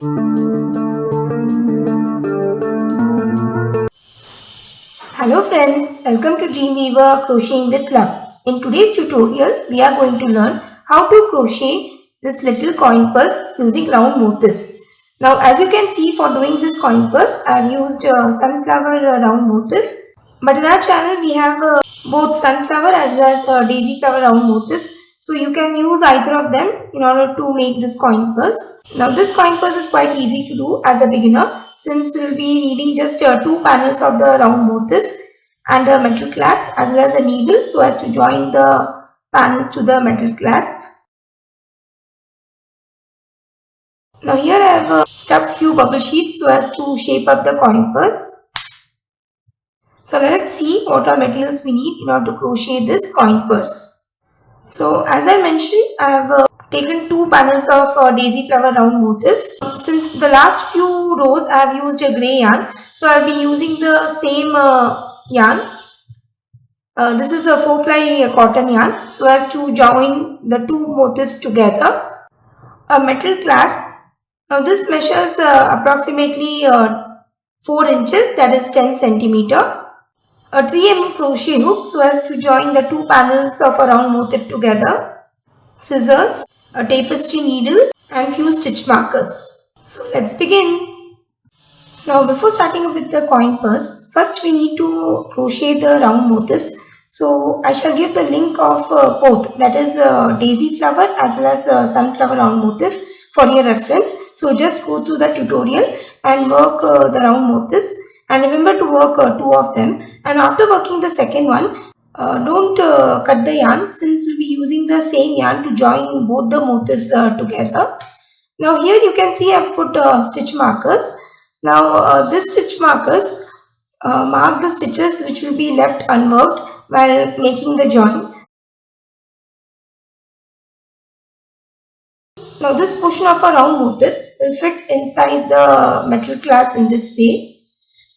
Hello friends, welcome to Dreamweaver Crocheting with Love. In today's tutorial, we are going to learn how to crochet this little coin purse using round motifs. Now as you can see, for doing this coin purse, I have used sunflower round motif. But in our channel, we have both sunflower as well as daisy flower round motifs. So you can use either of them in order to make this coin purse. Now this coin purse is quite easy to do as a beginner, since we will be needing just two panels of the round motif and a metal clasp as well as a needle so as to join the panels to the metal clasp. Now here I have stuffed few bubble sheets so as to shape up the coin purse. So let's see what all materials we need in order to crochet this coin purse. So as I mentioned, I have taken two panels of daisy flower round motif. Since the last few rows I have used a grey yarn, so I will be using the same yarn. This is a 4-ply cotton yarn so as to join the two motifs together. A metal clasp. Now this measures approximately 4 inches, that is 10 centimeter. A 3mm crochet hook so as to join the two panels of a round motif together, scissors, a tapestry needle and few stitch markers. So let's begin. Now before starting with the coin purse, first we need to crochet the round motifs. So I shall give the link of both, that is daisy flower as well as sunflower round motif for your reference. So just go through the tutorial and work the round motifs. And remember to work two of them, and after working the second one, don't cut the yarn, since we'll be using the same yarn to join both the motifs together. Now here you can see I've put stitch markers. Now these stitch markers mark the stitches which will be left unworked while making the join. Now this portion of a round motif will fit inside the metal clasp in this way,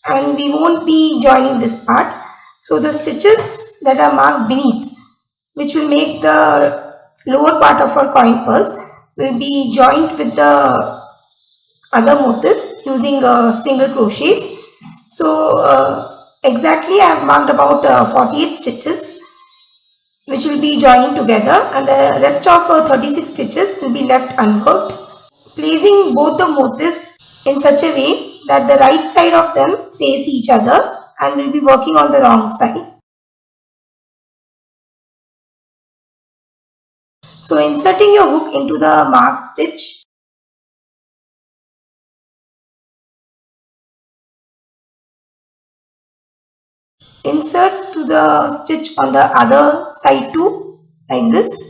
and we won't be joining this part. So the stitches that are marked beneath, which will make the lower part of our coin purse, will be joined with the other motif using single crochets. So exactly I have marked about 48 stitches which will be joining together, and the rest of 36 stitches will be left unworked. Placing both the motifs in such a way that the right side of them face each other, and will be working on the wrong side. So inserting your hook into the marked stitch, insert to the stitch on the other side too, like this.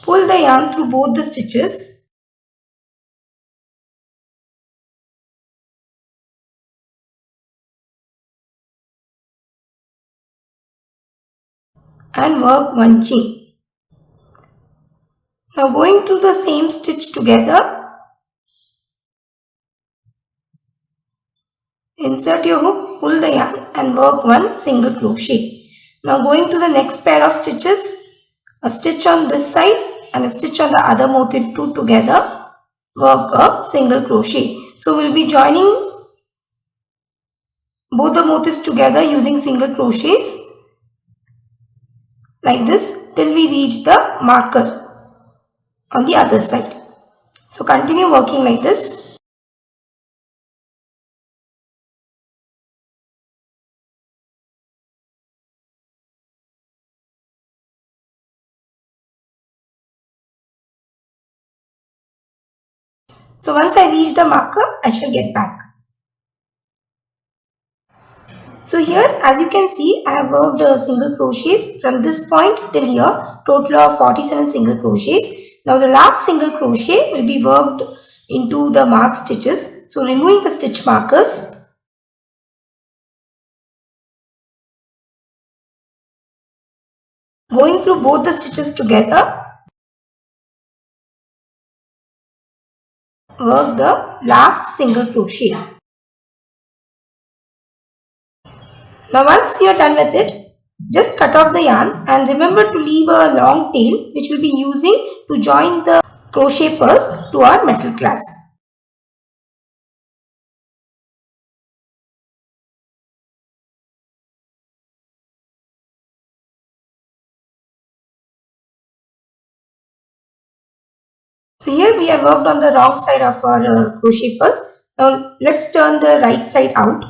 Pull the yarn through both the stitches. And work one chain. Now going through the same stitch together, insert your hook, pull the yarn and work one single crochet. Now going to the next pair of stitches, a stitch on this side and a stitch on the other motif two together, work a single crochet. So we'll be joining both the motifs together using single crochets like this till we reach the marker on the other side. So continue working like this. So once I reach the marker, I shall get back. So here, as you can see, I have worked single crochets from this point till here, total of 47 single crochets. Now the last single crochet will be worked into the marked stitches. So removing the stitch markers, going through both the stitches together, work the last single crochet. Now once you are done with it, Just cut off the yarn and remember to leave a long tail which we'll be using to join the crochet purse to our metal clasp. So here we have worked on the wrong side of our crochet purse. Now let's turn the right side out.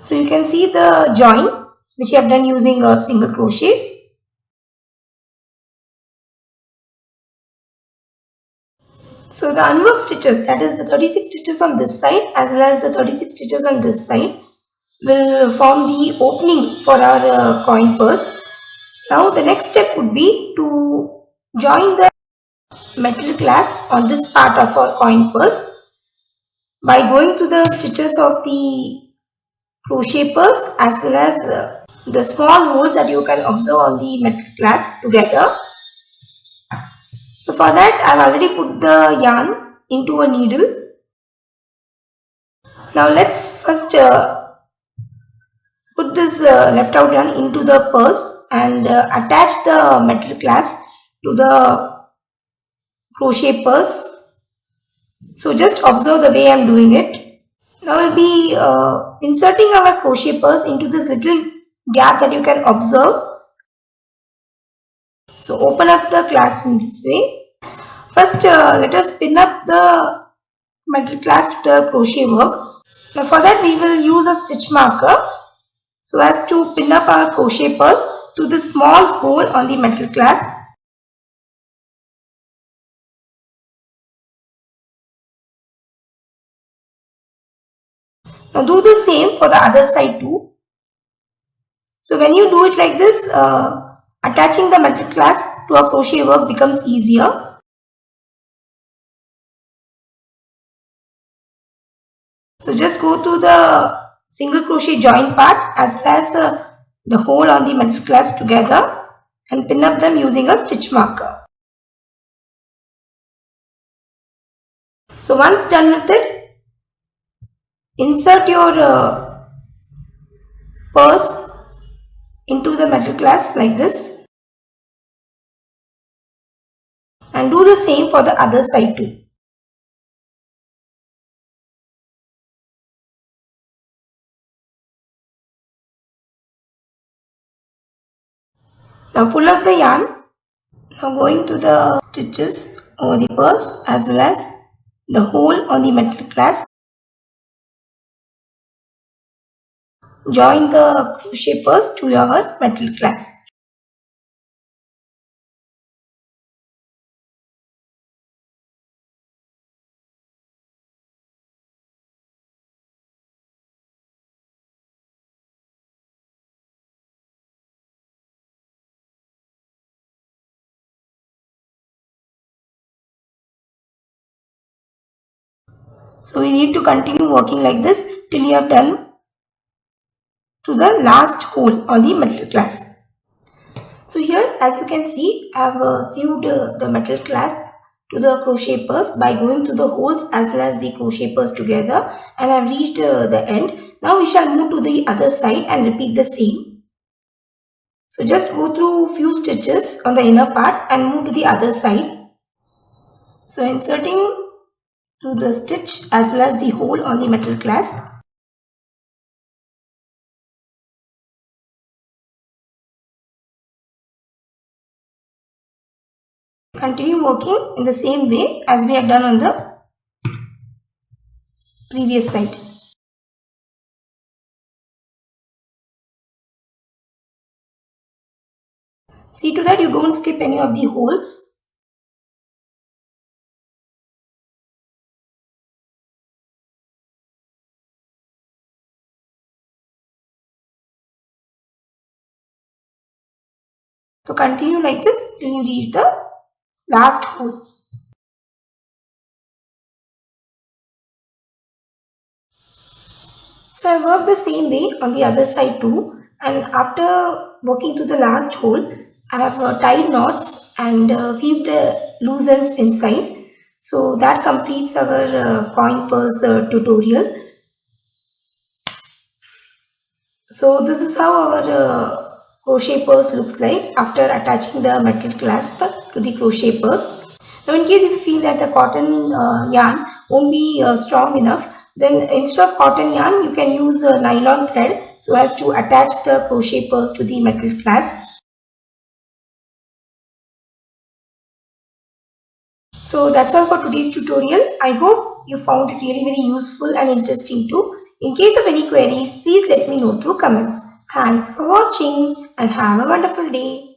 So you can see the join which I have done using single crochets. So the unworked stitches, that is the 36 stitches on this side as well as the 36 stitches on this side, will form the opening for our coin purse. Now the next step would be to join the metal clasp on this part of our coin purse by going to the stitches of the crochet purse as well as the small holes that you can observe on the metal clasp together. So for that I have already put the yarn into a needle. Now let's first put this left out yarn into the purse and attach the metal clasp to the crochet purse. So just observe the way I am doing it. Now we'll be inserting our crochet purse into this little gap that you can observe. So open up the clasp in this way. First let us pin up the metal clasp to the crochet work. Now for that we will use a stitch marker so as to pin up our crochet purse to the small hole on the metal clasp. Now do the same for the other side too. So when you do it like this, attaching the metal clasp to a crochet work becomes easier. So just go through the single crochet join part as well as the hole on the metal clasp together and pin up them using a stitch marker. So once done with it, insert your purse into the metal clasp like this and do the same for the other side too. Now pull up the yarn. Now going to the stitches over the purse as well as the hole on the metal clasp. Join the crochet purse to your metal clasp. So we need to continue working like this till you have done to the last hole on the metal clasp. So here as you can see I have sewed the metal clasp to the crochet purse by going through the holes as well as the crochet purse together, and I have reached the end. Now we shall move to the other side and repeat the same. So just go through few stitches on the inner part and move to the other side. So inserting through the stitch as well as the hole on the metal clasp. Continue working in the same way as we had done on the previous side. See to that you don't skip any of the holes. So continue like this till you reach the last hole. So I work the same way on the other side too, and after working to the last hole I have tied knots and weaved loose ends inside. So that completes our coin purse tutorial. So this is how our crochet purse looks like after attaching the metal clasp to the crochet purse. Now in case if you feel that the cotton yarn won't be strong enough, then instead of cotton yarn you can use a nylon thread so as to attach the crochet purse to the metal clasp. So that's all for today's tutorial. I hope you found it really very useful and interesting too. In case of any queries, please let me know through comments. Thanks for watching and have a wonderful day.